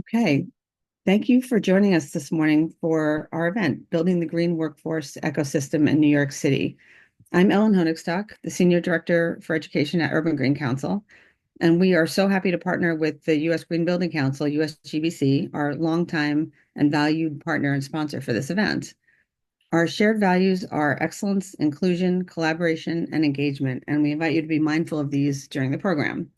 Okay, thank you for joining us this morning for our event, Building the Green Workforce Ecosystem in New York City. I'm Ellen Honigstock, the Senior Director for Education at Urban Green Council, and we are so happy to partner with the U.S. Green Building Council, USGBC, our longtime and valued partner and sponsor for this event. Our shared values are excellence, inclusion, collaboration, and engagement, and we invite you to be mindful of these during the program.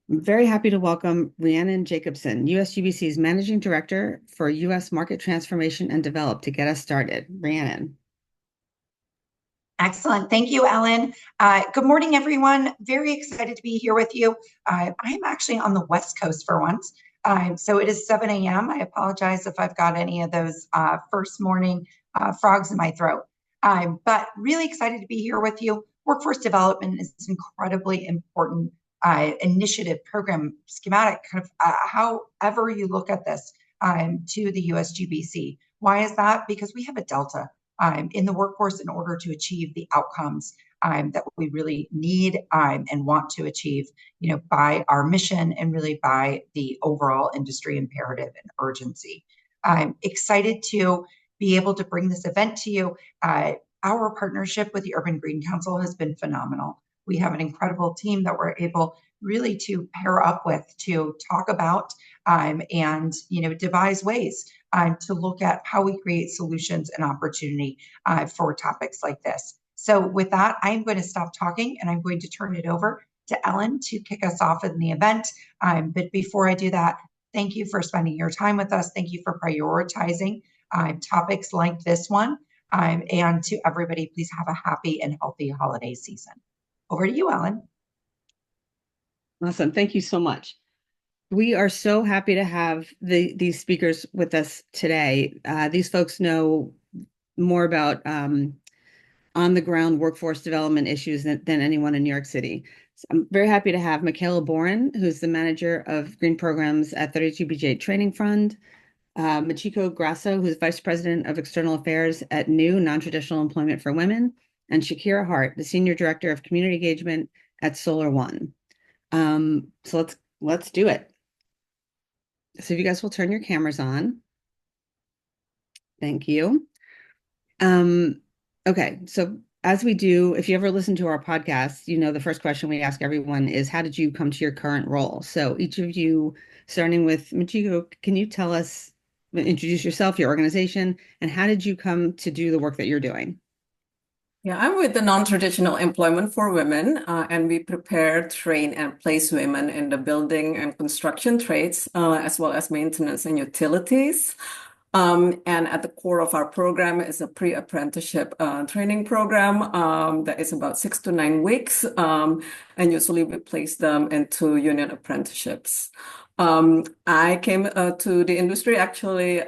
I'm very happy to welcome Rhiannon Jacobsen, USGBC's Managing Director for U.S. Market Transformation and Develop, to get us started. Rhiannon. Excellent. Thank you, Ellen. Good morning, everyone. Very excited to be here with you. I am actually on the West Coast for once. So it is 7 a.m. I apologize if I've got any of those first morning frogs in my throat. But really excited to be here with you. Workforce development is an incredibly important initiative, program, schematic, kind of however you look at this to the USGBC. Why is that? Because we have a delta in the workforce in order to achieve the outcomes that we really need and want to achieve, by our mission and really by the overall industry imperative and urgency. I'm excited to be able to bring this event to you. Our partnership with the Urban Green Council has been phenomenal. We have an incredible team that we're able really to pair up with to talk about and devise ways to look at how we create solutions and opportunity for topics like this. So with that, I'm going to stop talking and I'm going to turn it over to Ellen to kick us off in the event. But before I do that, thank you for spending your time with us. Thank you for prioritizing topics like this one. And to everybody, please have a happy and healthy holiday season. Over to you, Ellen. Awesome. Thank you so much. We are so happy to have these speakers with us today. These folks know more about on-the-ground workforce development issues than anyone in New York City. So I'm very happy to have Michaela Boren, who's the manager of green programs at 32BJ Training Fund, Michiko Grasso, who's vice president of external affairs at NEW, Nontraditional Employment for Women, and Shakira Hart, the senior director of community engagement at Solar One. So let's do it. So if you guys will turn your cameras on. Thank you. Okay, so as we do, if you ever listen to our podcast, the first question we ask everyone is, how did you come to your current role? So each of you, starting with Michiko, can you introduce yourself, your organization, and how did you come to do the work that you're doing? Yeah, I'm with the Non-Traditional Employment for Women, and we prepare, train, and place women in the building and construction trades, as well as maintenance and utilities. And at the core of our program is a pre-apprenticeship training program that is about 6 to 9 weeks, and usually we place them into union apprenticeships. I came to the industry actually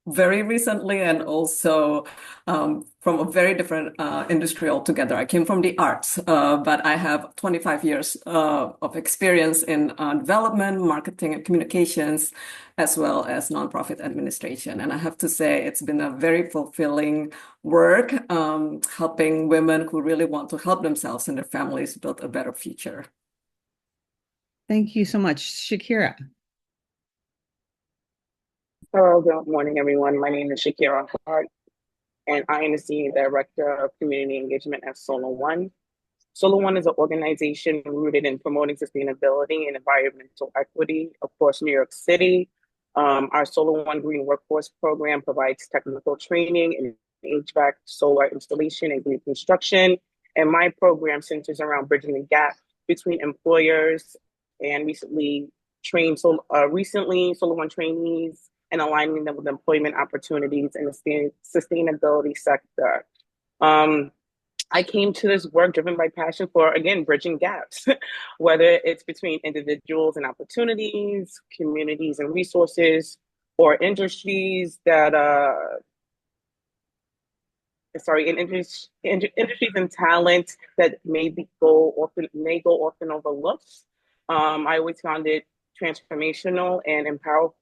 very recently, and also from a very different industry altogether. I came from the arts, but I have 25 years of experience in development, marketing, and communications, as well as nonprofit administration. And I have to say, it's been a very fulfilling work, helping women who really want to help themselves and their families build a better future. Thank you so much. Shakira. Hello, good morning, everyone. My name is Shakira Hart, and I am the Senior Director of Community Engagement at Solar One. Solar One is an organization rooted in promoting sustainability and environmental equity across New York City. Our Solar One Green Workforce Program provides technical training in HVAC, solar installation, and green construction. And my program centers around bridging the gap between employers and recently Solar One trainees, and aligning them with employment opportunities in the sustainability sector. I came to this work driven by passion for, again, bridging gaps, whether it's between individuals and opportunities, communities and resources, or industries industries and talent that may go often overlooked. I always found it transformational and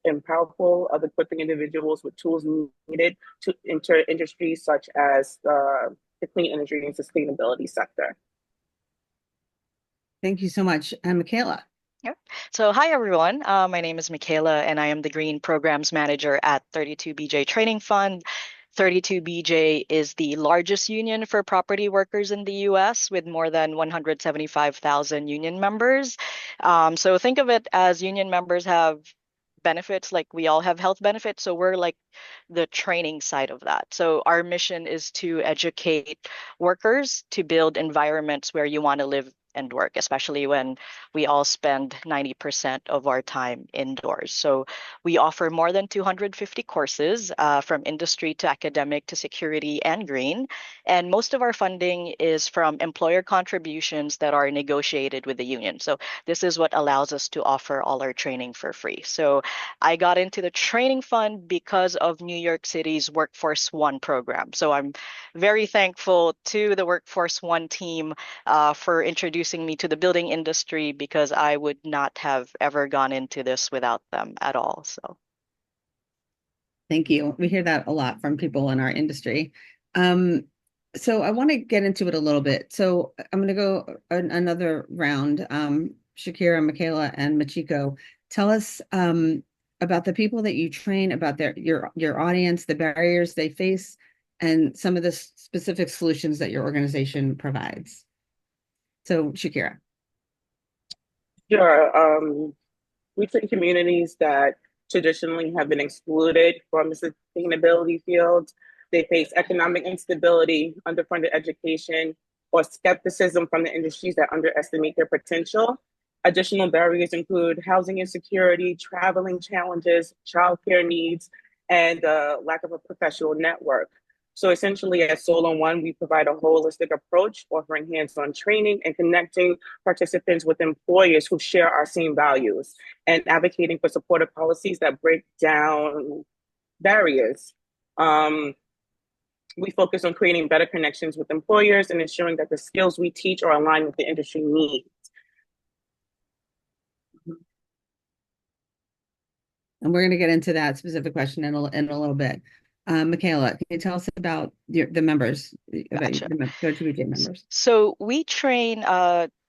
empowerful of equipping individuals with tools needed to enter industries such as the clean energy and sustainability sector. Thank you so much. And Michaela. Yep. So, hi everyone. My name is Michaela, and I am the Green Programs Manager at 32BJ Training Fund. 32BJ is the largest union for property workers in the US with more than 175,000 union members. So, think of it as union members have benefits like we all have health benefits. So, we're like the training side of that. So, our mission is to educate workers to build environments where you want to live and work, especially when we all spend 90% of our time indoors. So we offer more than 250 courses from industry to academic to security and green. And most of our funding is from employer contributions that are negotiated with the union. So this is what allows us to offer all our training for free. So I got into the training fund because of New York City's Workforce One program. So I'm very thankful to the Workforce One team for introducing me to the building industry because I would not have ever gone into this without them at all. So, Thank you. We hear that a lot from people in our industry. So I want to get into it a little bit. So I'm going to go another round. Shakira, Michaela, and Michiko, tell us about the people that you train, about your audience, the barriers they face, and some of the specific solutions that your organization provides. So Shakira. Sure. We train communities that traditionally have been excluded from the sustainability field. They face economic instability, underfunded education, or skepticism from the industries that underestimate their potential. Additional barriers include housing insecurity, traveling challenges, childcare needs, and lack of a professional network. So essentially, at Solo One, we provide a holistic approach, offering hands-on training and connecting participants with employers who share our same values and advocating for supportive policies that break down barriers. We focus on creating better connections with employers and ensuring that the skills we teach are aligned with the industry needs. And we're going to get into that specific question in a little bit. Michaela, can you tell us about the members, about gotcha. the 32BJ members? So we train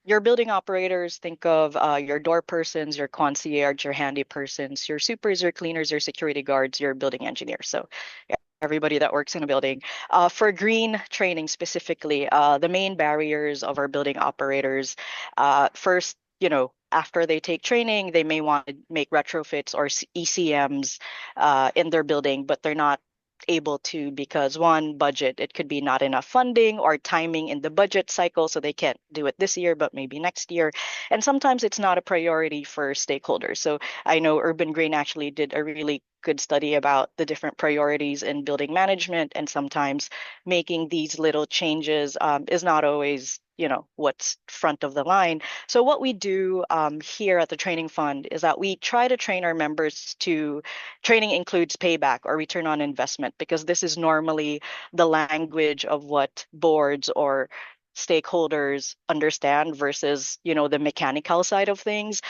your building operators. Think of your door persons, your concierge, your handy persons, your supers, your cleaners, your security guards, your building engineers. So yeah, everybody that works in a building. For green training specifically, the main barriers of our building operators, first, after they take training, they may want to make retrofits or ECMs in their building, but they're not able to because one, budget, it could be not enough funding or timing in the budget cycle, so they can't do it this year, but maybe next year. And sometimes it's not a priority for stakeholders. So I know Urban Green actually did a really good study about the different priorities in building management, and sometimes making these little changes is not always what's front of the line. So what we do here at the training fund is that we try to train our members to training includes payback or return on investment, because this is normally the language of what boards or stakeholders understand versus the mechanical side of things,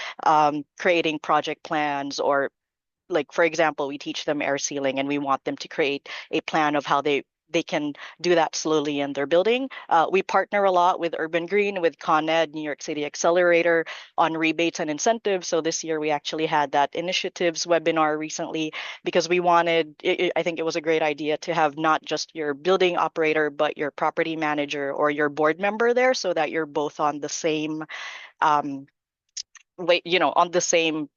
creating project plans, or like, for example, we teach them air sealing and we want them to create a plan of how they can do that slowly in their building. We partner a lot with Urban Green, with Con Ed, New York City Accelerator, on rebates and incentives. So this year we actually had that initiatives webinar recently because we wanted, I think it was a great idea to have not just your building operator, but your property manager or your board member there, so that you're both on the same on the same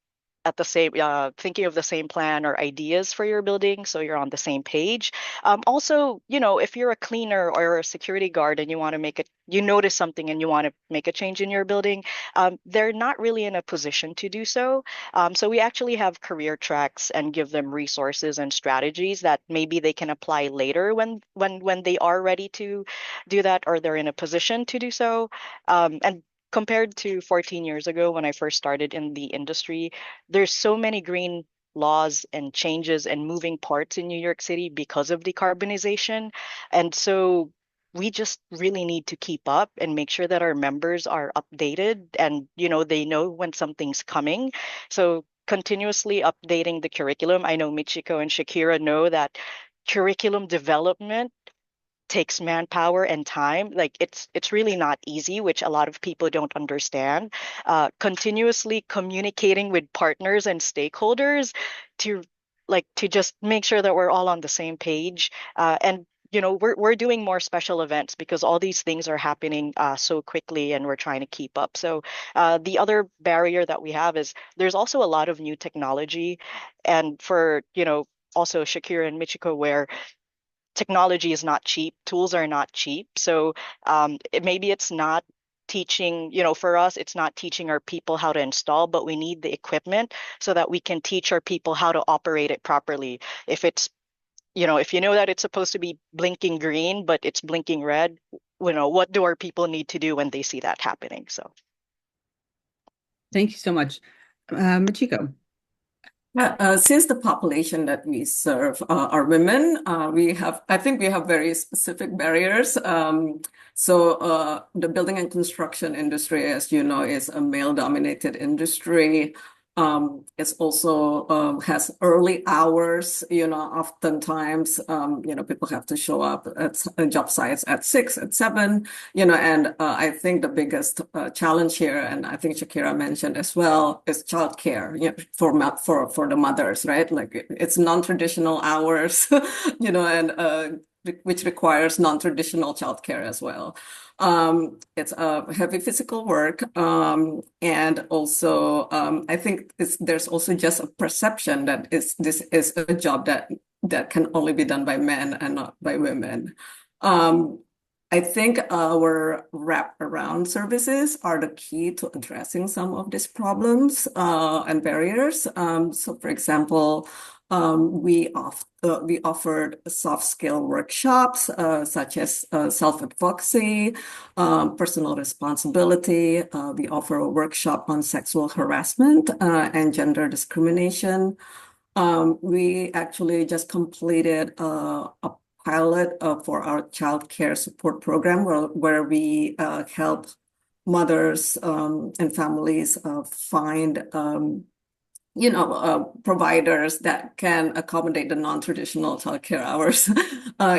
at the same thinking of the same plan or ideas for your building, so you're on the same page. Also, if you're a cleaner or a security guard and you want to you notice something and you want to make a change in your building, they're not really in a position to do so. So we actually have career tracks and give them resources and strategies that maybe they can apply later when they are ready to do that, or they're in a position to do so. And compared to 14 years ago when I first started in the industry, there's so many green laws and changes and moving parts in New York City because of decarbonization. And so we just really need to keep up and make sure that our members are updated and, they know when something's coming. So continuously updating the curriculum. I know Michiko and Shakira know that curriculum development takes manpower and time. Like it's really not easy, which a lot of people don't understand. Continuously communicating with partners and stakeholders to to just make sure that we're all on the same page. And we're doing more special events because all these things are happening so quickly, and we're trying to keep up. So the other barrier that we have is there's also a lot of new technology, and for also Shakira and Michiko, where technology is not cheap, tools are not cheap. So maybe it's not teaching, for us, it's not teaching our people how to install, but we need the equipment so that we can teach our people how to operate it properly. If it's, if you know that it's supposed to be blinking green, but it's blinking red, what do our people need to do when they see that happening? So. Thank you so much. Michiko. Since the population that we serve are women, I think we have very specific barriers. So the building and construction industry, as you know, is a male-dominated industry. It's also has early hours, oftentimes, people have to show up at job sites at 6, at 7, and I think the biggest challenge here, and I think Shakira mentioned as well, is childcare, for the mothers, right? Like it's non-traditional hours, and which requires non-traditional childcare as well. It's a heavy physical work, and also I think there's also just a perception that this is a job that can only be done by men and not by women. I think our wraparound services are the key to addressing some of these problems and barriers. So, for example, we offered soft skill workshops such as self-advocacy, personal responsibility. We offer a workshop on sexual harassment and gender discrimination. We actually just completed a pilot for our child care support program where we help mothers and families find providers that can accommodate the non-traditional childcare hours,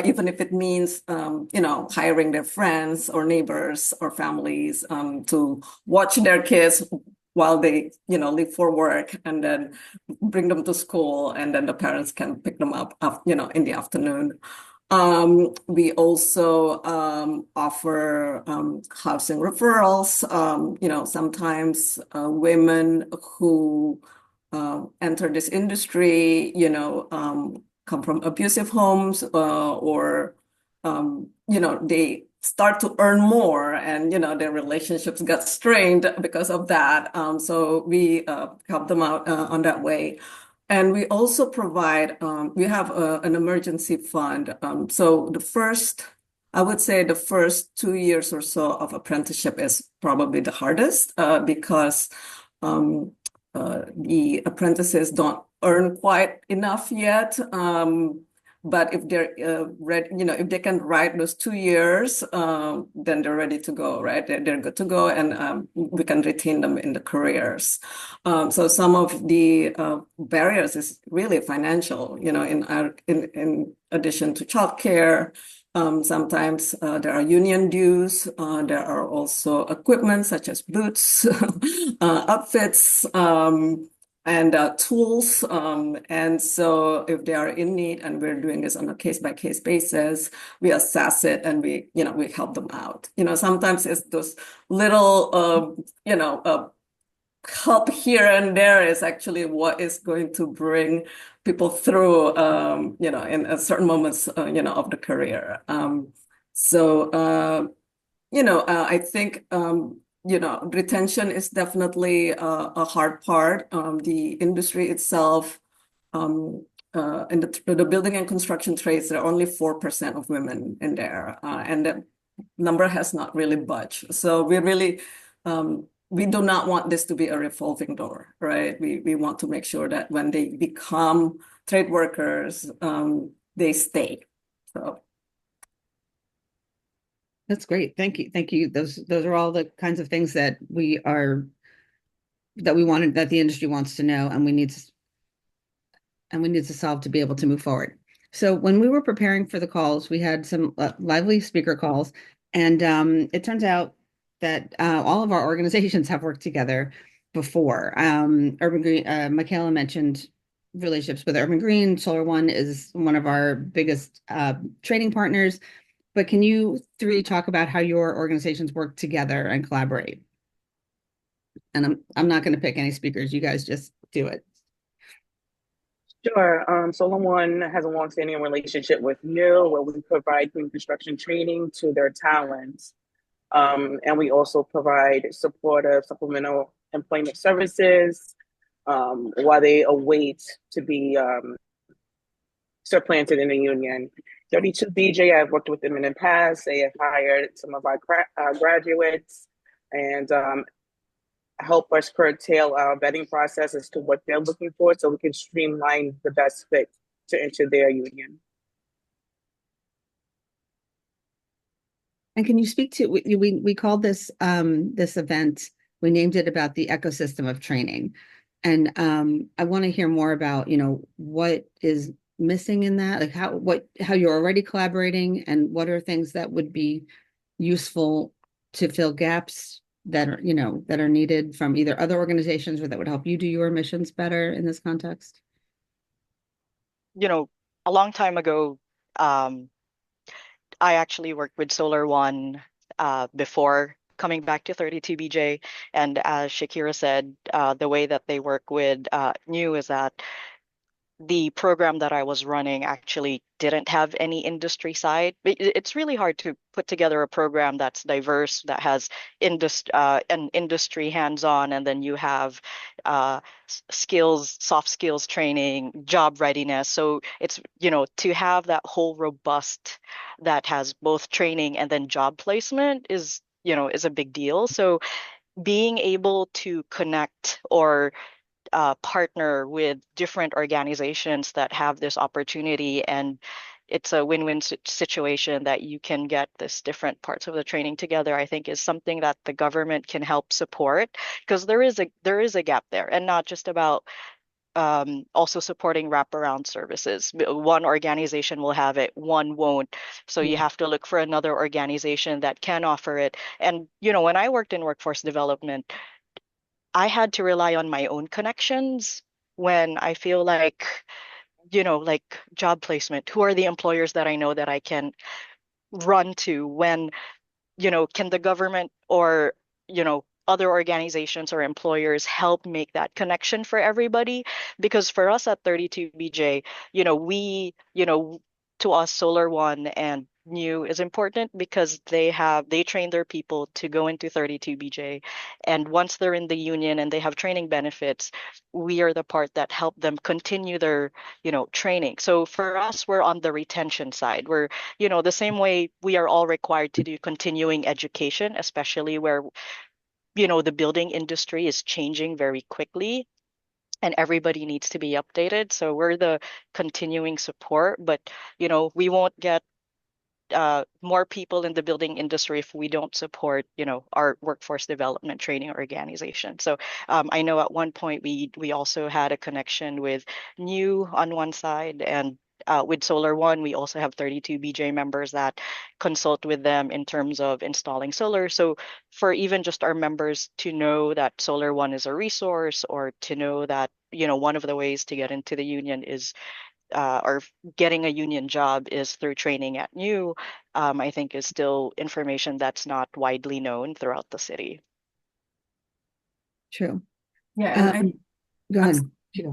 even if it means, hiring their friends or neighbors or families to watch their kids while they, leave for work and then bring them to school, and then the parents can pick them up, in the afternoon. We also offer housing referrals. Sometimes women who enter this industry, come from abusive homes, or they start to earn more, and their relationships get strained because of that. So we help them out on that way. And we also provide, we have an emergency fund. So I would say the first 2 years or so of apprenticeship is probably the hardest because the apprentices don't earn quite enough yet. But if they're ready, if they can write those 2 years, then they're ready to go, right? They're good to go, and we can retain them in the careers. So some of the barriers is really financial, in addition to childcare. Sometimes there are union dues. There are also equipment such as boots, outfits, and tools. And so if they are in need, and we're doing this on a case-by-case basis, we assess it and we help them out. Sometimes it's those little, help here and there is actually what is going to bring people through, in a certain moments, of the career. I think, retention is definitely a hard part. The industry itself, in the building and construction trades, there are only 4% of women in there, and the number has not really budged. So we really, we do not want this to be a revolving door, right? We want to make sure that when they become trade workers, they stay. So. That's great. Thank you. Thank you. Those are all the kinds of things that that the industry wants to know, and we need to solve to be able to move forward. So when we were preparing for the calls, we had some lively speaker calls, and it turns out that all of our organizations have worked together before. Urban Green, Michaela mentioned relationships with Urban Green. Solar One is one of our biggest training partners. But can you three talk about how your organizations work together and collaborate? And I'm not going to pick any speakers. You guys just do it. Sure. Solar One has a longstanding relationship with New, where we provide green construction training to their talents. And we also provide supportive supplemental employment services while they await to be supplanted in the union. 32BJ, I've worked with them in the past. They have hired some of our graduates and help us curtail our vetting process as to what they're looking for so we can streamline the best fit to enter their union. And can you speak to, we called this this event, we named it about the ecosystem of training. And I want to hear more about, what is missing in that, like how you're already collaborating and what are things that would be useful to fill gaps that are, that are needed from either other organizations or that would help you do your missions better in this context. A long time ago, I actually worked with Solar One before coming back to 32BJ. And as Shakira said, the way that they work with New is that the program that I was running actually didn't have any industry side. It's really hard to put together a program that's diverse, that has an industry hands-on, and then you have skills, soft skills training, job readiness. So it's, to have that whole robust that has both training and then job placement is a big deal. So being able to connect or partner with different organizations that have this opportunity, and it's a win-win situation that you can get this different parts of the training together, I think is something that the government can help support, because there is a gap there, and not just about also supporting wraparound services. One organization will have it, one won't. So you have to look for another organization that can offer it. And, when I worked in workforce development, I had to rely on my own connections when I feel like, like job placement. Who are the employers that I know that I can run to when, can the government or, other organizations or employers help make that connection for everybody? Because for us at 32BJ, to us, Solar One and New is important because they train their people to go into 32BJ. And once they're in the union and they have training benefits, we are the part that help them continue their, training. So for us, we're on the retention side. We're, the same way we are all required to do continuing education, especially where, the building industry is changing very quickly and everybody needs to be updated. So we're the continuing support, but, we won't get more people in the building industry if we don't support, our workforce development training organization. So I know at one point we also had a connection with New on one side, and with Solar One, we also have 32BJ members that consult with them in terms of installing solar. So for even just our members to know that Solar One is a resource, or to know that, one of the ways to get into the union is or getting a union job is through training at New, I think is still information that's not widely known throughout the city. True. Yeah, and Go ahead.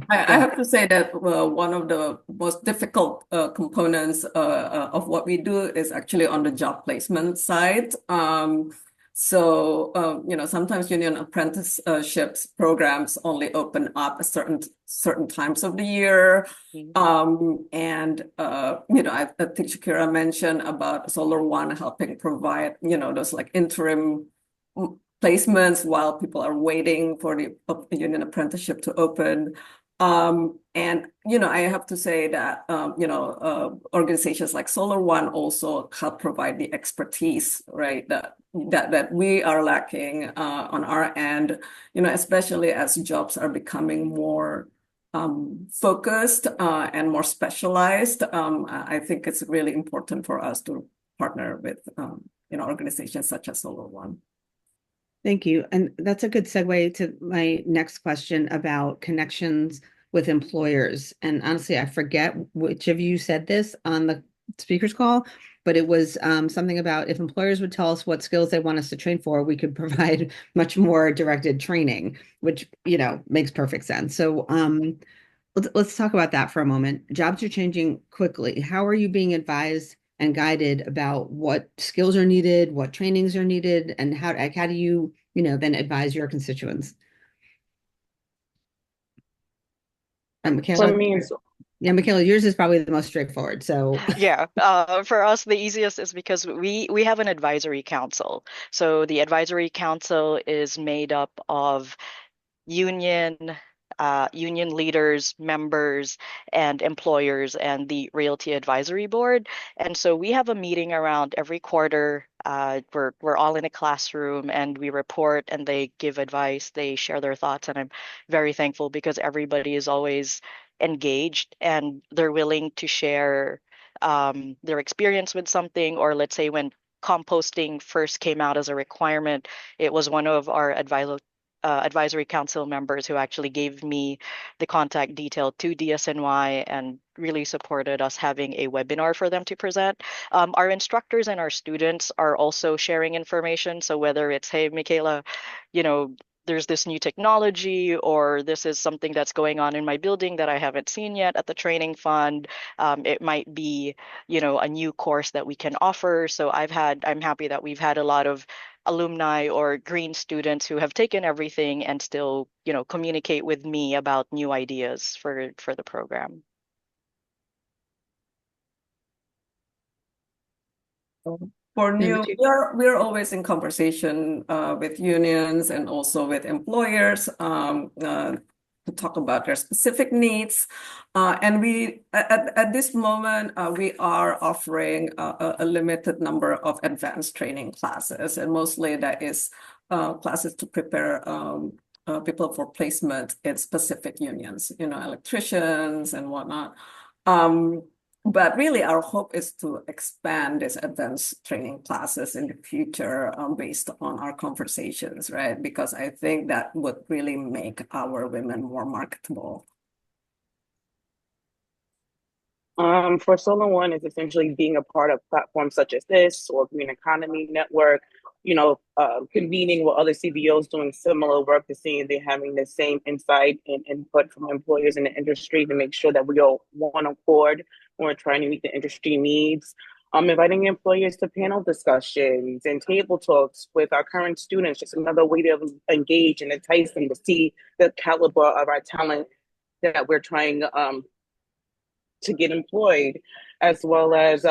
I have to say that one of the most difficult components of what we do is actually on the job placement side. Sometimes union apprenticeships programs only open up at certain times of the year. I think Shakira mentioned about Solar One helping provide, those like interim placements while people are waiting for the union apprenticeship to open. I have to say that, organizations like Solar One also help provide the expertise, right, that we are lacking on our end, especially as jobs are becoming more focused and more specialized. I think it's really important for us to partner with organizations such as Solo One. Thank you. And that's a good segue to my next question about connections with employers. And honestly, I forget which of you said this on the speaker's call, but it was something about if employers would tell us what skills they want us to train for, we could provide much more directed training, which, makes perfect sense. So let's talk about that for a moment. Jobs are changing quickly. How are you being advised and guided about what skills are needed, what trainings are needed, and how do you, then advise your constituents? And Michaela, For me, yeah, Michaela, yours is probably the most straightforward. So Yeah, for us, the easiest is because we have an advisory council. So the advisory council is made up of union union leaders, members, and employers, and the Realty Advisory Board. And so we have a meeting around every quarter. We're all in a classroom and we report and they give advice, they share their thoughts, and I'm very thankful because everybody is always engaged and they're willing to share their experience with something. Or let's say when composting first came out as a requirement, it was one of our advisory council members who actually gave me the contact detail to DSNY and really supported us having a webinar for them to present. Our instructors and our students are also sharing information. So whether it's, hey, Michaela, there's this new technology, or this is something that's going on in my building that I haven't seen yet at the training fund. It might be, a new course that we can offer. So I'm happy that we've had a lot of alumni or green students who have taken everything and still, communicate with me about new ideas for the program. For new, we're always in conversation with unions and also with employers to talk about their specific needs. And we, at this moment, we are offering a limited number of advanced training classes, and mostly that is classes to prepare people for placement in specific unions, electricians and whatnot. But really, our hope is to expand these advanced training classes in the future based on our conversations, right? Because I think that would really make our women more marketable. For Solo One is essentially being a part of platforms such as this or Green Economy Network, convening with other CBOs doing similar work to see if they're having the same insight and input from employers in the industry to make sure that we all one accord when we're trying to meet the industry needs. Inviting employers to panel discussions and table talks with our current students, just another way to engage and entice them to see the caliber of our talent that we're trying to get employed, as well as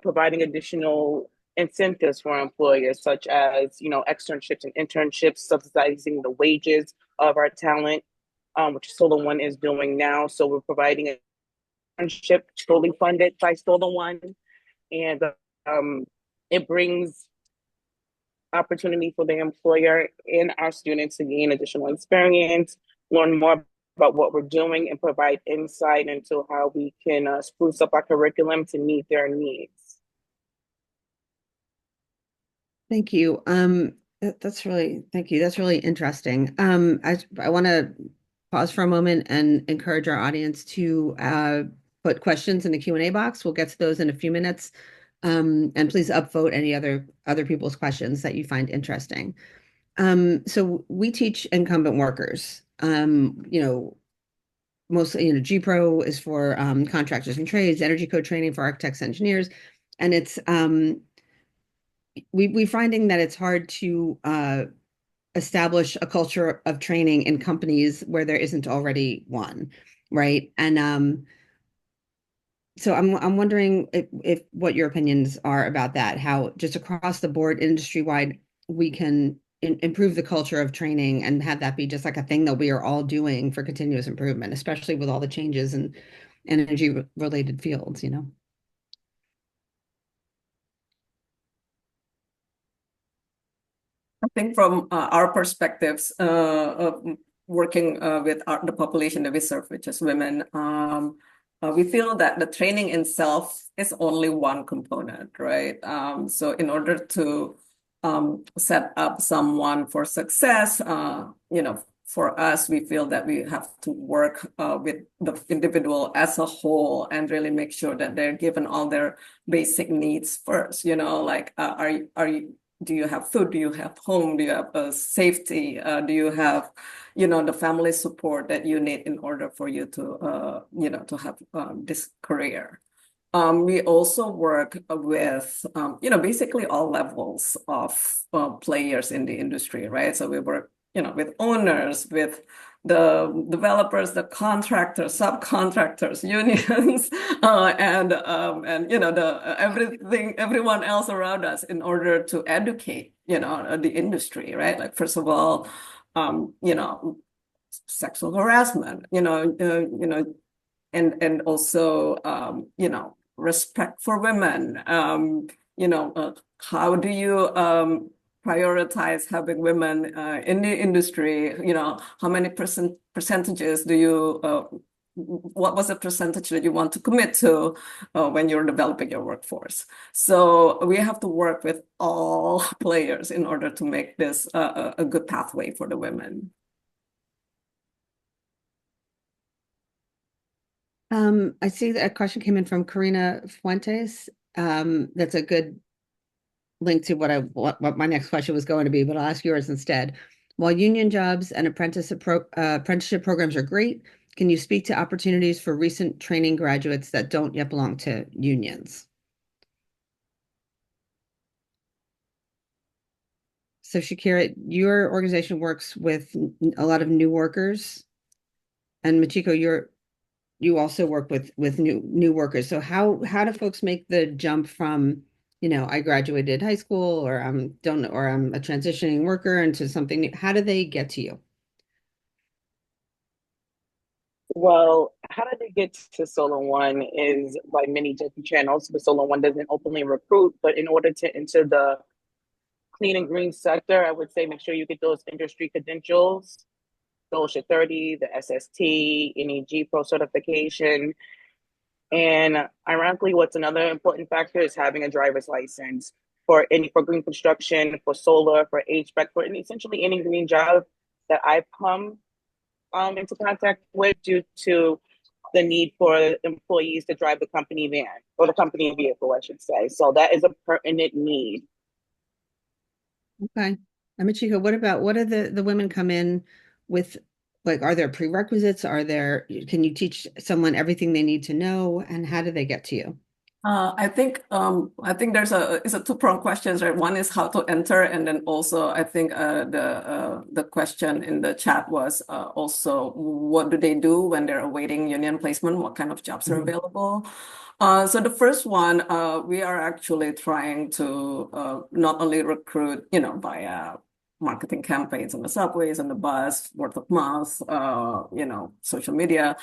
providing additional incentives for employers, such as externships and internships, subsidizing the wages of our talent, which Solo One is doing now. So we're providing an internship totally funded by Solo One, and it brings opportunity for the employer and our students to gain additional experience, learn more about what we're doing, and provide insight into how we can spruce up our curriculum to meet their needs. thank you. Thank you. That's really interesting. I want to pause for a moment and encourage our audience to put questions in the Q&A box. We'll get to those in a few minutes. And please upvote any other people's questions that you find interesting. So we teach incumbent workers. Mostly, G-Pro is for contractors and trades, energy code training for architects, engineers, and it's we're finding that it's hard to establish a culture of training in companies where there isn't already one, right? And so I'm wondering if what your opinions are about that, how just across the board, industry-wide, we can improve the culture of training and have that be just like a thing that we are all doing for continuous improvement, especially with all the changes in energy-related fields, I think from our perspectives, working with the population that we serve, which is women, we feel that the training itself is only one component, right? So in order to set up someone for success, for us, we feel that we have to work with the individual as a whole and really make sure that they're given all their basic needs first. Like do you have food? Do you have home? Do you have safety? Do you have, the family support that you need in order for you to, to have this career? We also work with, basically all levels of players in the industry, right? So we work, with owners, with the developers, the contractors, subcontractors, unions, and everyone else around us in order to educate, the industry, right? Like, first of all, sexual harassment, and also, respect for women. How do you prioritize having women in the industry? How many percentages do you, what was the percentage that you want to commit to when you're developing your workforce? So we have to work with all players in order to make this a good pathway for the women. I see that a question came in from Karina Fuentes. That's a good link to what my next question was going to be, but I'll ask yours instead. While union jobs and apprenticeship programs are great, can you speak to opportunities for recent training graduates that don't yet belong to unions? So Shakira, your organization works with a lot of new workers, and Michiko, you also work with new workers. So how do folks make the jump from, I graduated high school, or I'm a transitioning worker into something new? How do they get to you? Well, how did they get to Solar One is by many different channels, but Solar One doesn't openly recruit. But in order to enter the clean and green sector, I would say make sure you get those industry credentials, Social 30, the SST, NEG Pro certification. And ironically, what's another important factor is having a driver's license for green construction, for solar, for HVAC, for essentially any green job that I've come into contact with due to the need for employees to drive the company van or the company vehicle, I should say. So that is a pertinent need. Okay. And Michiko, what are the women come in with? Like, are there prerequisites? Can you teach someone everything they need to know? And how do they get to you? I think it's a two-pronged question, right? One is how to enter, and then also I think the question in the chat was also what do they do when they're awaiting union placement? What kind of jobs are available? So the first one, we are actually trying to not only recruit, via marketing campaigns on the subways, on the bus, word of mouth, social media,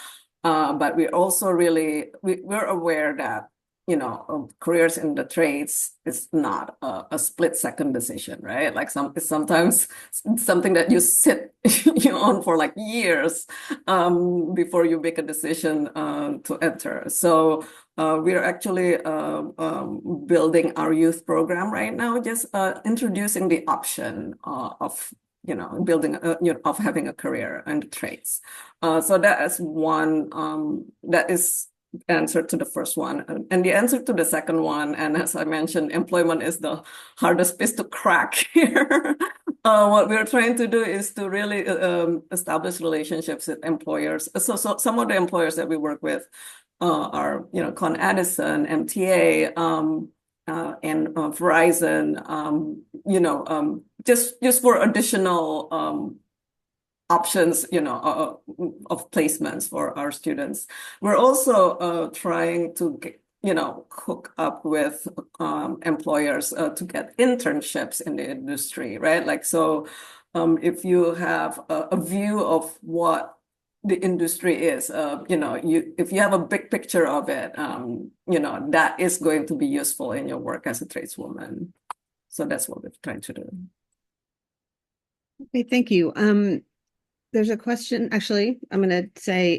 but we're also we're aware that careers in the trades is not a split-second decision, right? Like it's sometimes something that you sit on for like years before you make a decision to enter. So we're actually building our youth program right now, just introducing the option of building of having a career in the trades. So that is one that is answer to the first one. And the answer to the second one, and as I mentioned, employment is the hardest piece to crack here. What we're trying to do is to really establish relationships with employers. So some of the employers that we work with are, Con Edison, MTA, and Verizon, just for additional options, of placements for our students. We're also trying to hook up with employers to get internships in the industry, right? Like, so if you have a view of what the industry is, if you have a big picture of it, that is going to be useful in your work as a tradeswoman. So that's what we're trying to do. Okay, thank you. There's a question, actually, I'm going to say,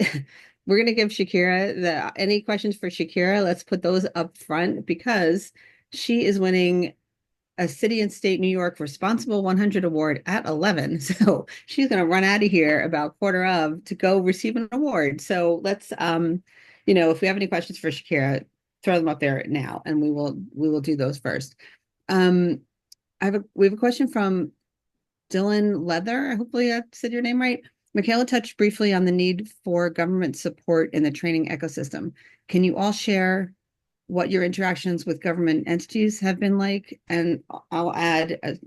we're going to give Shakira any questions for Shakira. Let's put those up front because she is winning a City and State New York Responsible 100 Award at 11. So she's going to run out of here about quarter of to go receive an award. So let's, if we have any questions for Shakira, throw them up there now, and we will do those first. We have a question from Dylan Leather. Hopefully I said your name right. Michaela touched briefly on the need for government support in the training ecosystem. Can you all share what your interactions with government entities have been like? And I'll add,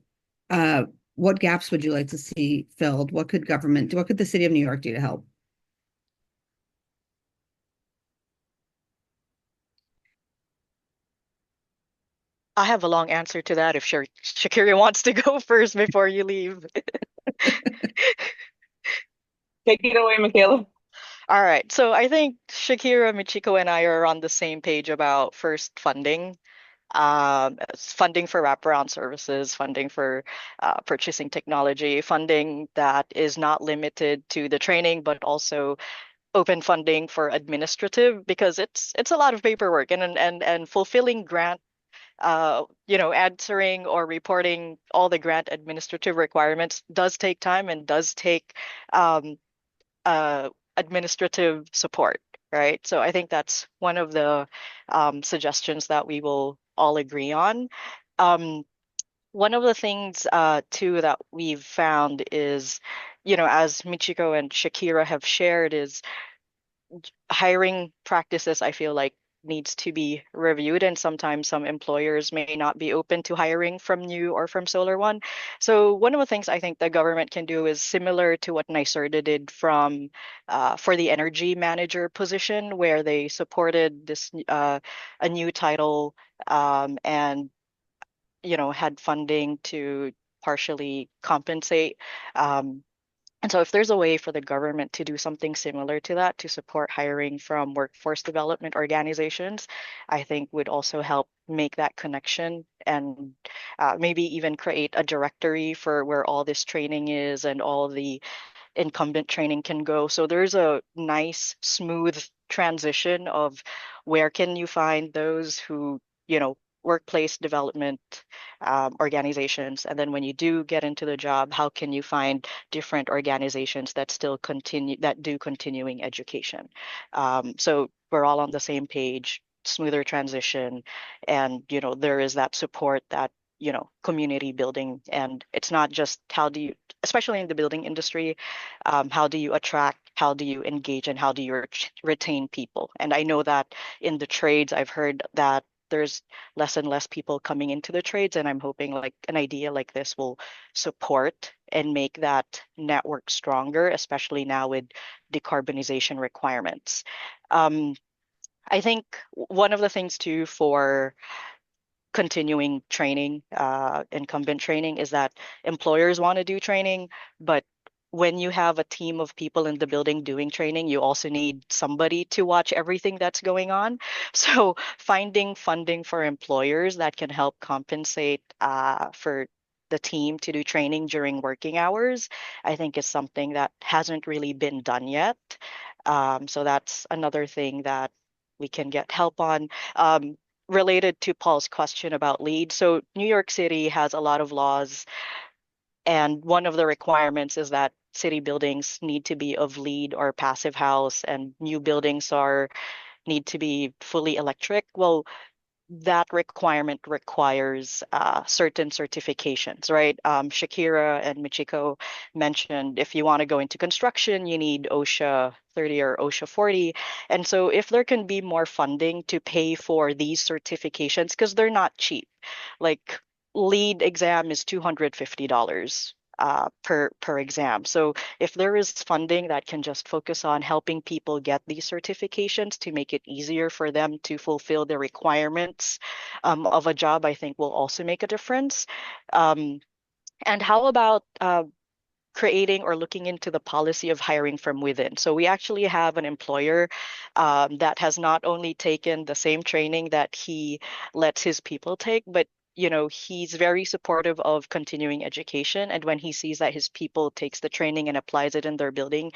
what gaps would you like to see filled? What could the city of New York do to help? I have a long answer to that if Shakira wants to go first before you leave. Take it away, Michaela. All right. So I think Shakira, Michiko, and I are on the same page about first funding. Funding for wraparound services, funding for purchasing technology, funding that is not limited to the training, but also open funding for administrative, because it's a lot of paperwork and fulfilling grant, answering or reporting all the grant administrative requirements does take time and does take um, administrative support, right? So I think that's one of the suggestions that we will all agree on. Um, One of the things too that we've found is, as Michiko and Shakira have shared, is hiring practices, I feel like, needs to be reviewed, and sometimes some employers may not be open to hiring from new or from Solar One. So one of the things I think the government can do is similar to what NYSERDA did for the energy manager position, where they supported this a new title, and had funding to partially compensate. And so if there's a way for the government to do something similar to that to support hiring from workforce development organizations, I think would also help make that connection, and maybe even create a directory for where all this training is and all the incumbent training can go. So there's a nice, smooth transition of where can you find those who, workplace development organizations. And then when you do get into the job, how can you find different organizations that do continuing education? So we're all on the same page, smoother transition, and, there is that support, that community building. And it's not just especially in the building industry, how do you attract, how do you engage, and how do you retain people? And I know that in the trades, I've heard that there's less and less people coming into the trades, and I'm hoping like an idea like this will support and make that network stronger, especially now with decarbonization requirements. I think one of the things too for continuing training, incumbent training, is that employers want to do training, but when you have a team of people in the building doing training, you also need somebody to watch everything that's going on. So finding funding for employers that can help compensate for the team to do training during working hours, I think is something that hasn't really been done yet. So that's another thing that we can get help on. Related to Paul's question about LEED, so New York City has a lot of laws, and one of the requirements is that city buildings need to be of LEED or passive house, and new buildings need to be fully electric. Well, that requirement requires certain certifications, right? Shakira and Michiko mentioned if you want to go into construction, you need OSHA 30 or OSHA 40. And so if there can be more funding to pay for these certifications, because they're not cheap, like LEED exam is $250 per exam. So if there is funding that can just focus on helping people get these certifications to make it easier for them to fulfill the requirements of a job, I think will also make a difference. And how about creating or looking into the policy of hiring from within? So we actually have an employer that has not only taken the same training that he lets his people take, but he's very supportive of continuing education. And when he sees that his people takes the training and applies it in their building,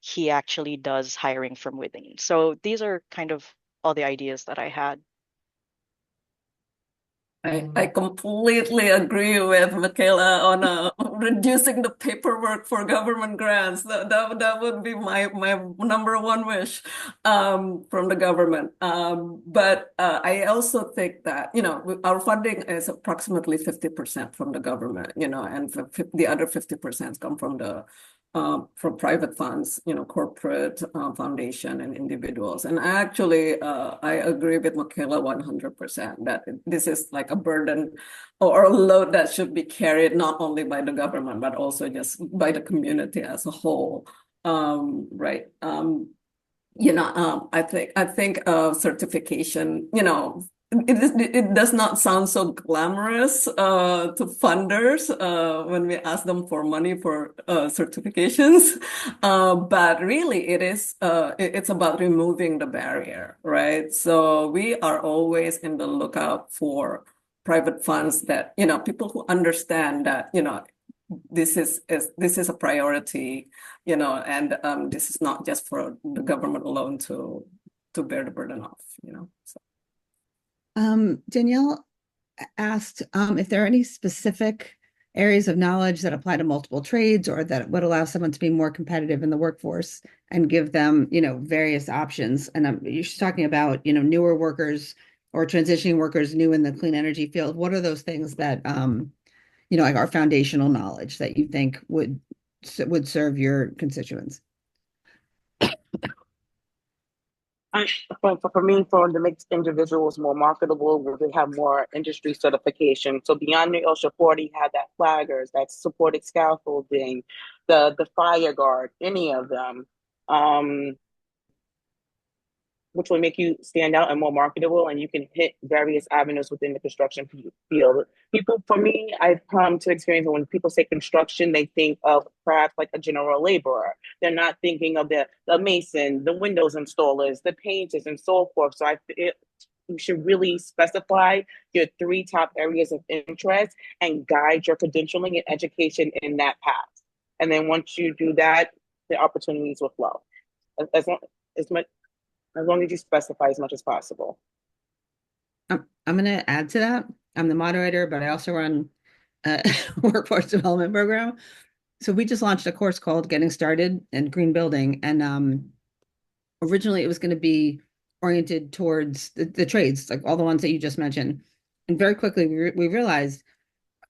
he actually does hiring from within. So these are kind of all the ideas that I had. I completely agree with Michaela on reducing the paperwork for government grants. That would be my number one wish from the government. But I also think that, our funding is approximately 50% from the government, and the other 50% come from private funds, corporate foundation and individuals. And actually, I agree with Michaela 100% that this is like a burden or a load that should be carried not only by the government, but also just by the community as a whole. Right. I think certification, it does not sound so glamorous to funders when we ask them for money for certifications, but really it's about removing the barrier, right? So we are always in the lookout for private funds that, people who understand that, this is a priority, and this is not just for the government alone to bear the burden of, So. Danielle asked if there are any specific areas of knowledge that apply to multiple trades or that would allow someone to be more competitive in the workforce and give them, various options. And you're talking about, newer workers or transitioning workers new in the clean energy field. What are those things that, like our foundational knowledge that you think would serve your constituents? For me, for the makes individuals more marketable, where they have more industry certification. So beyond the OSHA 40 had that flaggers, that supported scaffolding, the fire guard, any of them. Which will make you stand out and more marketable, and you can hit various avenues within the construction field. For me, I've come to experience when people say construction, they think of perhaps like a general laborer. They're not thinking of the mason, the windows installers, the painters, and so forth. So you should really specify your 3 top areas of interest and guide your credentialing and education in that path. And then once you do that, the opportunities will flow. As long as you specify as much as possible. I'm going to add to that. I'm the moderator, but I also run a workforce development program. So we just launched a course called Getting Started in Green Building. And originally it was going to be oriented towards the trades, like all the ones that you just mentioned. And very quickly we realized,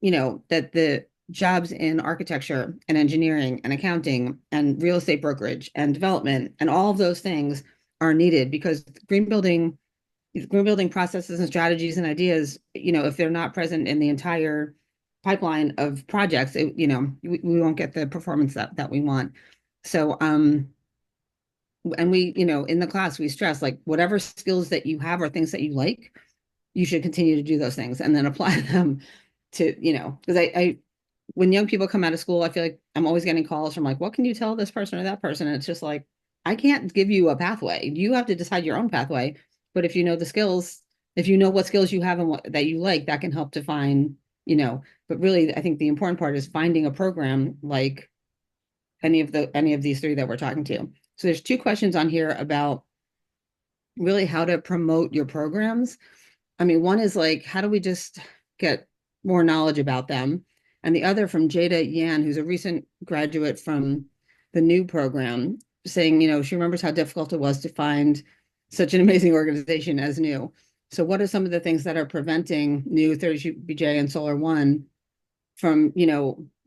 that the jobs in architecture and engineering and accounting and real estate brokerage and development and all of those things are needed because green building processes and strategies and ideas, if they're not present in the entire pipeline of projects, we won't get the performance that we want. So, and we, in the class, we stress like whatever skills that you have or things that you like, you should continue to do those things and then apply them to, because I when young people come out of school, I feel like I'm always getting calls from like, what can you tell this person or that person? And it's just like, I can't give you a pathway. You have to decide your own pathway. But if you know the skills, if you know what skills you have and what that you like, that can help define, but really, I think the important part is finding a program like any of these 3 that we're talking to. So there's 2 questions on here about really how to promote your programs. I mean, one is like, how do we just get more knowledge about them? And the other from Jada Yan, who's a recent graduate from the new program, saying, she remembers how difficult it was to find such an amazing organization as new. So what are some of the things that are preventing new 30BJ and Solar One from,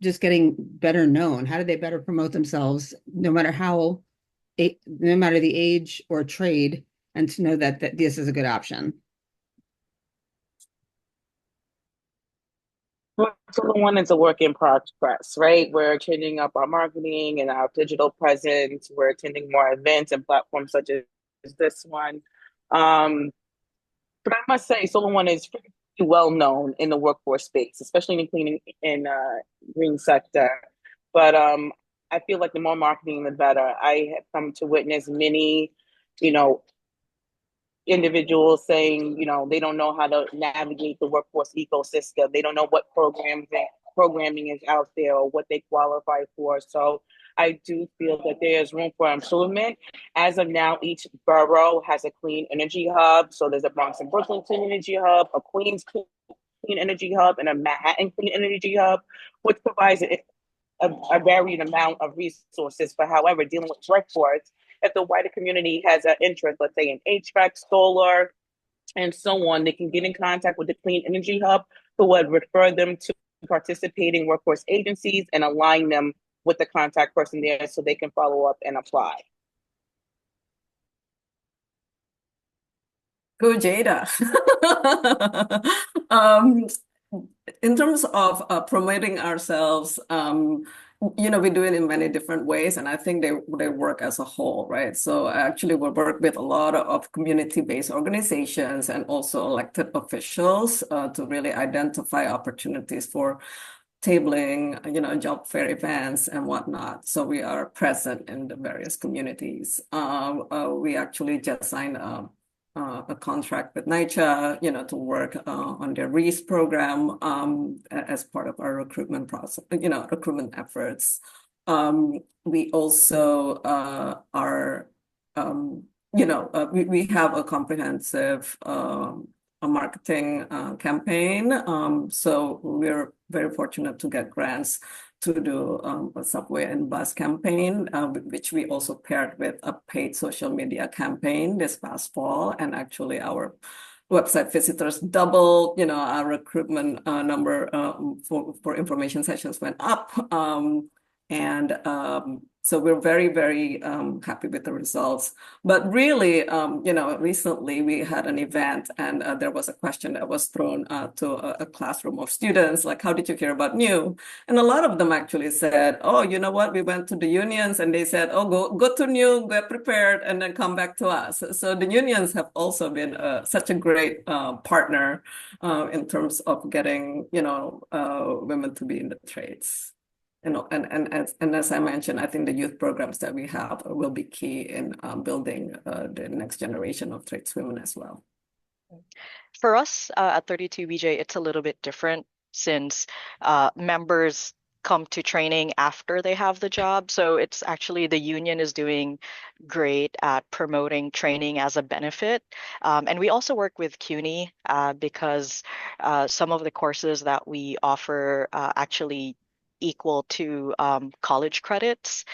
just getting better known? How do they better promote themselves, no matter the age or trade, and to know that this is a good option? Solar One is a work in progress, right? We're changing up our marketing and our digital presence. We're attending more events and platforms such as this one. But I must say, Solar One is pretty well known in the workforce space, especially in the cleaning and green sector. But I feel like the more marketing, the better. I have come to witness many, individuals saying, they don't know how to navigate the workforce ecosystem. They don't know what programming is out there or what they qualify for. So I do feel that there's room for improvement. As of now, each borough has a clean energy hub. So there's a Bronx and Brooklyn clean energy hub, a Queens clean energy hub, and a Manhattan clean energy hub, which provides a varied amount of resources for, however, dealing with workforce. If the wider community has an interest, let's say in HVAC, solar, and so on, they can get in contact with the Clean Energy Hub, who would refer them to participating workforce agencies and align them with the contact person there so they can follow up and apply. Go Jada. In terms of promoting ourselves, we do it in many different ways, and I think they work as a whole, right? So actually, we work with a lot of community-based organizations and also elected officials to really identify opportunities for tabling, job fair events and whatnot. So we are present in the various communities. We actually just signed a contract with NYCHA, to work on their REASE program as part of our recruitment process, recruitment efforts. We also are, we have a comprehensive a marketing campaign. So we're very fortunate to get grants to do a subway and bus campaign, which we also paired with a paid social media campaign this past fall. And actually our website visitors doubled, our recruitment number for information sessions went up. So we're very, very happy with the results. But really, recently we had an event and there was a question that was thrown to a classroom of students, like, how did you hear about NEW? And a lot of them actually said, oh, you know what? We went to the unions and they said, oh, go to NEW, get prepared, and then come back to us. So the unions have also been such a great partner in terms of getting, women to be in the trades. And as I mentioned, I think the youth programs that we have will be key in building the next generation of tradeswomen as well. For us at 32BJ, it's a little bit different since members come to training after they have the job. So it's actually the union is doing great at promoting training as a benefit. And we also work with CUNY because some of the courses that we offer actually equal to college credits.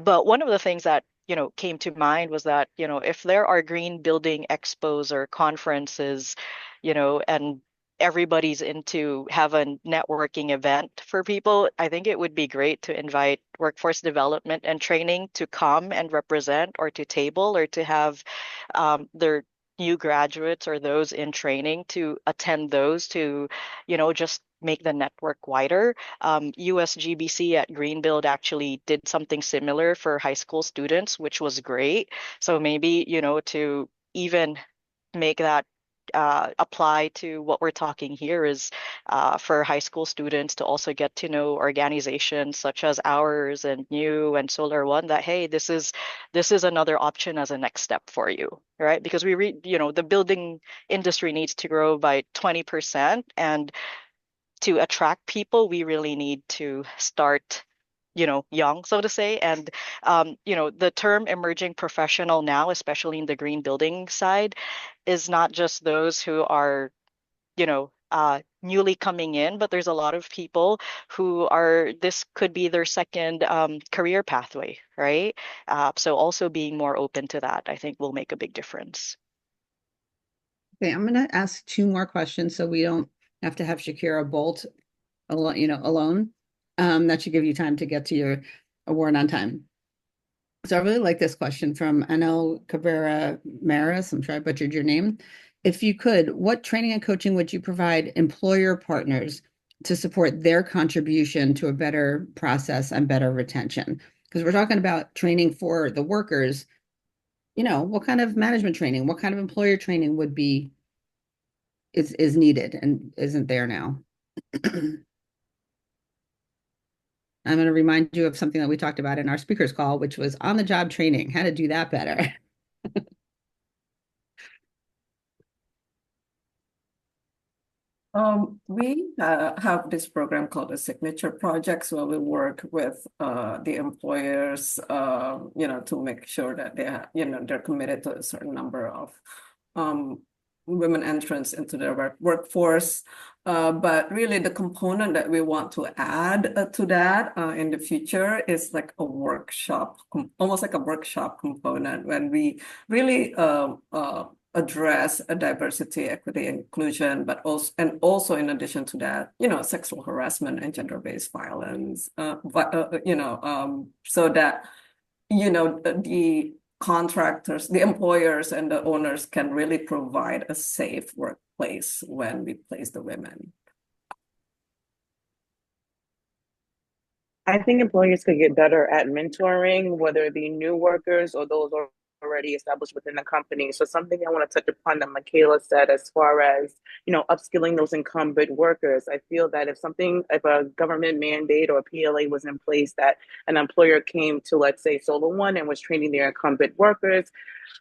But one of the things that came to mind was that if there are green building expos or conferences, and everybody's into have a networking event for people, I think it would be great to invite workforce development and training to come and represent or to table or to have their new graduates or those in training to attend those to, just make the network wider. USGBC at Greenbuild actually did something similar for high school students, which was great. So maybe, to even make that apply to what we're talking here is for high school students to also get to know organizations such as ours and NEW and Solar One, that, hey, this is another option as a next step for you, right? Because the building industry needs to grow by 20%, and to attract people, we really need to start, young, so to say. And, the term emerging professional now, especially in the green building side, is not just those who are, newly coming in, but there's a lot of people who this could be their second career pathway, right? So also being more open to that, I think, will make a big difference. Okay, I'm going to ask two more questions so we don't have to have Shakira bolt alone. That should give you time to get to your award on time. So I really like this question from Anel Cabrera Maris. I'm sure I butchered your name. If you could, what training and coaching would you provide employer partners to support their contribution to a better process and better retention? Because we're talking about training for the workers. What kind of management training, what kind of employer training is needed and isn't there now? I'm going to remind you of something that we talked about in our speakers call, which was on-the-job training, how to do that better. We have this program called the Signature Projects where we work with the employers, to make sure that they're committed to a certain number of um, women entrants into their workforce. But really, the component that we want to add to that in the future is like a workshop, almost like a workshop component when we really address a diversity, equity, inclusion, but also in addition to that, sexual harassment and gender-based violence, so that, the contractors, the employers and the owners can really provide a safe workplace when we place the women. I think employers could get better at mentoring, whether it be new workers or those already established within the company. So something I want to touch upon that Michaela said as far as, upskilling those incumbent workers. I feel that if a government mandate or PLA was in place that an employer came to, let's say, Solo One and was training their incumbent workers,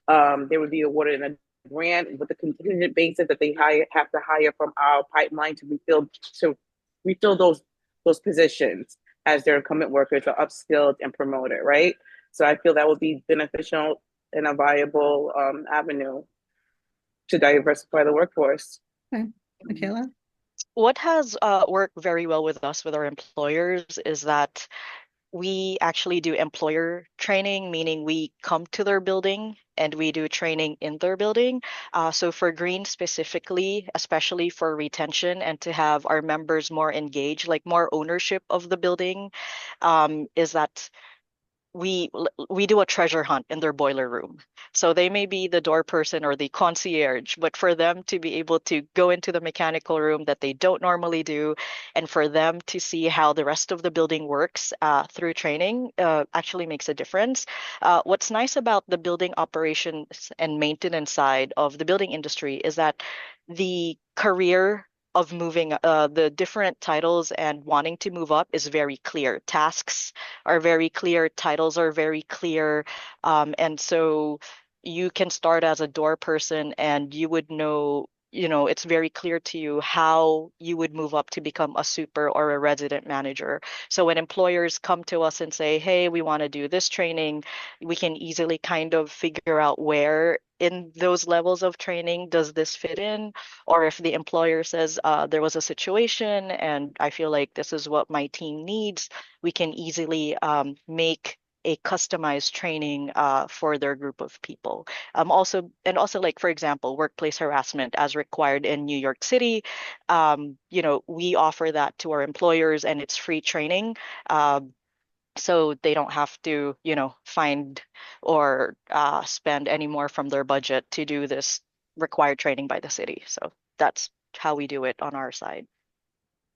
they would be awarded a grant with a contingent basis that they have to hire from our pipeline to refill those positions as their incumbent workers are upskilled and promoted, right? So I feel that would be beneficial and a viable avenue to diversify the workforce. Okay, Michaela? What has worked very well with us with our employers is that we actually do employer training, meaning we come to their building and we do training in their building. So for green specifically, especially for retention and to have our members more engaged, like more ownership of the building, is that we do a treasure hunt in their boiler room. So they may be the door person or the concierge, but for them to be able to go into the mechanical room that they don't normally do, and for them to see how the rest of the building works through training actually makes a difference. What's nice about the building operations and maintenance side of the building industry is that the career of moving the different titles and wanting to move up is very clear. Tasks are very clear, titles are very clear. And so you can start as a door person and you would know, it's very clear to you how you would move up to become a super or a resident manager. So when employers come to us and say, hey, we want to do this training, we can easily kind of figure out where in those levels of training does this fit in, or if the employer says there was a situation and I feel like this is what my team needs, we can easily make a customized training for their group of people. Also, like for example, workplace harassment as required in New York City. We offer that to our employers, and it's free training. So they don't have to, find or spend any more from their budget to do this required training by the city. So that's how we do it on our side.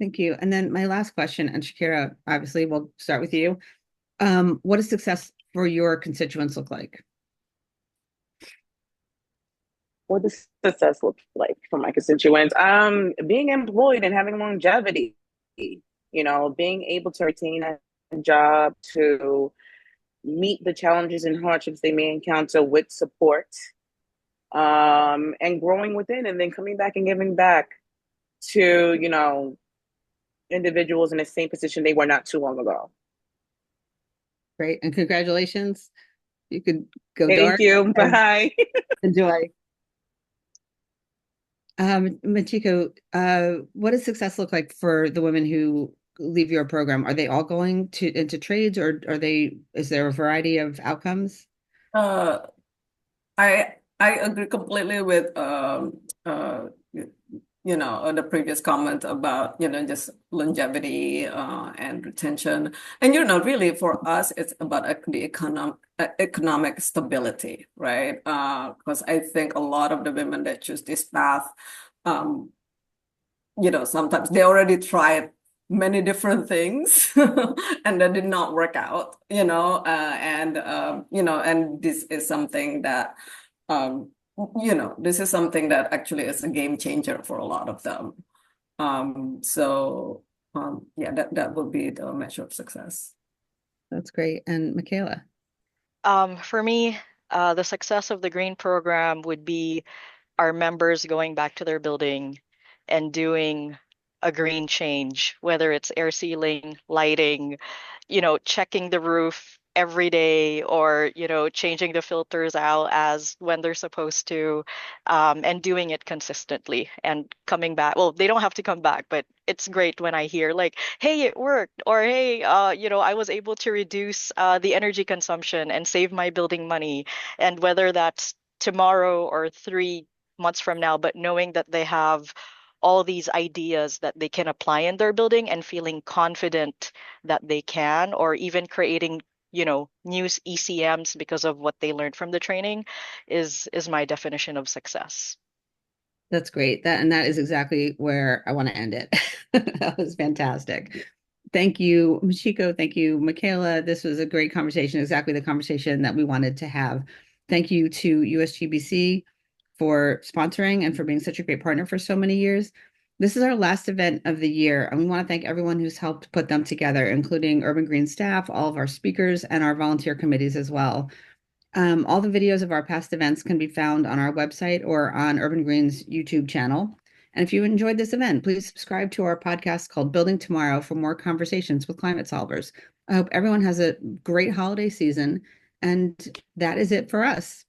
Thank you. And then my last question, and Shakira, obviously, we'll start with you. What does success for your constituents look like? What does success look like for my constituents? Being employed and having longevity, being able to retain a job, to meet the challenges and hardships they may encounter with support, and growing within, and then coming back and giving back to, individuals in the same position they were not too long ago. Great. And congratulations. You could go Thank dark. you. Bye. Enjoy. Michiko, what does success look like for the women who leave your program? Are they all going into trades, or is there a variety of outcomes? I agree completely with the previous comment about just longevity and retention, and really for us it's about the economic stability, right? Because I think a lot of the women that choose this path, sometimes they already tried many different things and that did not work out, and this is something that actually is a game changer for a lot of them. That will be the measure of success. That's great. And Michaela? For me, the success of the green program would be our members going back to their building and doing a green change, whether it's air sealing, lighting, checking the roof every day, or, changing the filters out as when they're supposed to, and doing it consistently and coming back. Well, they don't have to come back, but it's great when I hear like, hey, it worked, or hey, I was able to reduce the energy consumption and save my building money. And whether that's tomorrow or 3 months from now, but knowing that they have all these ideas that they can apply in their building and feeling confident that they can, or even creating, new ECMs because of what they learned from the training is my definition of success. That's great. That is exactly where I want to end it. That was fantastic. Thank you, Michiko. Thank you, Michaela. This was a great conversation, exactly the conversation that we wanted to have. Thank you to USGBC for sponsoring and for being such a great partner for so many years. This is our last event of the year, and we want to thank everyone who's helped put them together, including Urban Green staff, all of our speakers, and our volunteer committees as well. All the videos of our past events can be found on our website or on Urban Green's YouTube channel. And if you enjoyed this event, please subscribe to our podcast called Building Tomorrow for more conversations with climate solvers. I hope everyone has a great holiday season, and that is it for us.